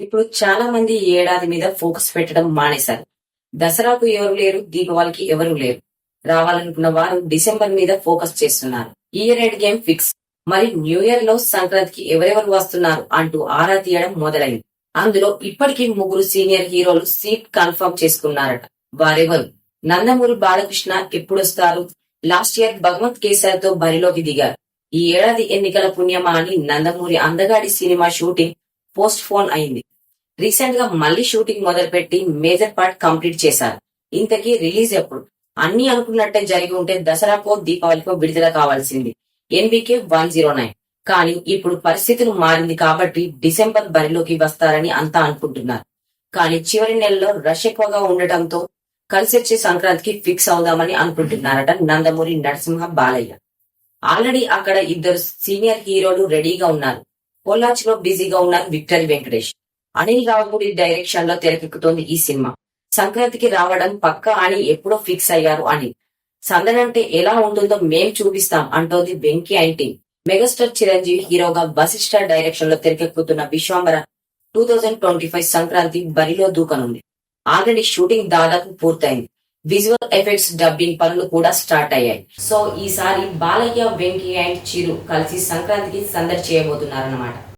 ఇప్పుడు చాలా మంది ఈ ఏడాది మీద ఫోకస్ పెట్టడం మానేశారు. దసరాకు ఎవరు లేరు, దీపావళికి ఎవరు లేరు. రావాలనుకున్న వారు డిసెంబర్ మీద ఫోకస్ చేస్తున్నారు. Year end game fix. మరి న్యూ ఇయర్ లో సంక్రాంతికి ఎవరెవరు వస్తున్నారు అంటూ ఆరా తీయడం మొదలైంది. అందులో ఇప్పటికీ ముగ్గురు సీనియర్ హీరోలు సీట్ కన్ఫర్మ్ చేసుకున్నారట. వారెవరు? నందమూరి బాలకృష్ణ ఎప్పుడొస్తారు? లాస్ట్ ఇయర్ భగవంత్ కేసరితో బరిలోకి దిగారు. ఈ ఏడాది ఎన్నికల పుణ్యమా అని నందమూరి అందగాడి సినిమా షూటింగ్ పోస్ట్ పోన్ అయింది. రీసెంట్ గా మళ్లీ షూటింగ్ మొదలుపెట్టి మేజర్ పార్ట్ కంప్లీట్ చేశారు. ఇంతకీ రిలీజ్ ఎప్పుడు? అన్ని అనుకున్నట్టే జరిగి ఉంటే దసరాకో దీపావళికో విడుదల కావాల్సింది ఎన్బికే 109. కానీ ఇప్పుడు పరిస్థితులు మారింది కాబట్టి డిసెంబర్ బరిలోకి వస్తారని అంతా అనుకుంటున్నారు. కానీ చివరి నెలలో రష్ ఎక్కువగా ఉండటంతో కలిసొచ్చే సంక్రాంతికి ఫిక్స్ అవుదామని అనుకుంటున్నారట నందమూరి నరసింహ బాలయ్య. ఆల్రెడీ అక్కడ ఇద్దరు సీనియర్ హీరోలు రెడీగా ఉన్నారు. పొల్లాచిలో బిజీగా ఉన్నారు విక్టరీ వెంకటేష్. అనిల్ రావుపూడి డైరెక్షన్ లో తెరకెక్కుతోంది ఈ సినిమా. సంక్రాంతికి రావడం పక్కా అని ఎప్పుడో ఫిక్స్ అయ్యారు అని. సందనంటే ఎలా ఉంటుందో మేం చూపిస్తాం అంటోంది వెంకీ టీం. మెగాస్టార్ చిరంజీవి హీరోగా వశిష్ఠ డైరెక్షన్ లో తెరకెక్కుతున్న విశ్వంబర 2025 సంక్రాంతి బరిలో దూకనుంది. ఆల్రెడీ షూటింగ్ దాదాపు పూర్తయింది. విజువల్ ఎఫెక్ట్స్, డబ్బింగ్ పనులు కూడా స్టార్ట్ అయ్యాయి. సో ఈసారి బాలయ్య, వెంకీ అండ్ చిరు కలిసి సంక్రాంతికి సందడి చేయబోతున్నారన్నమాట.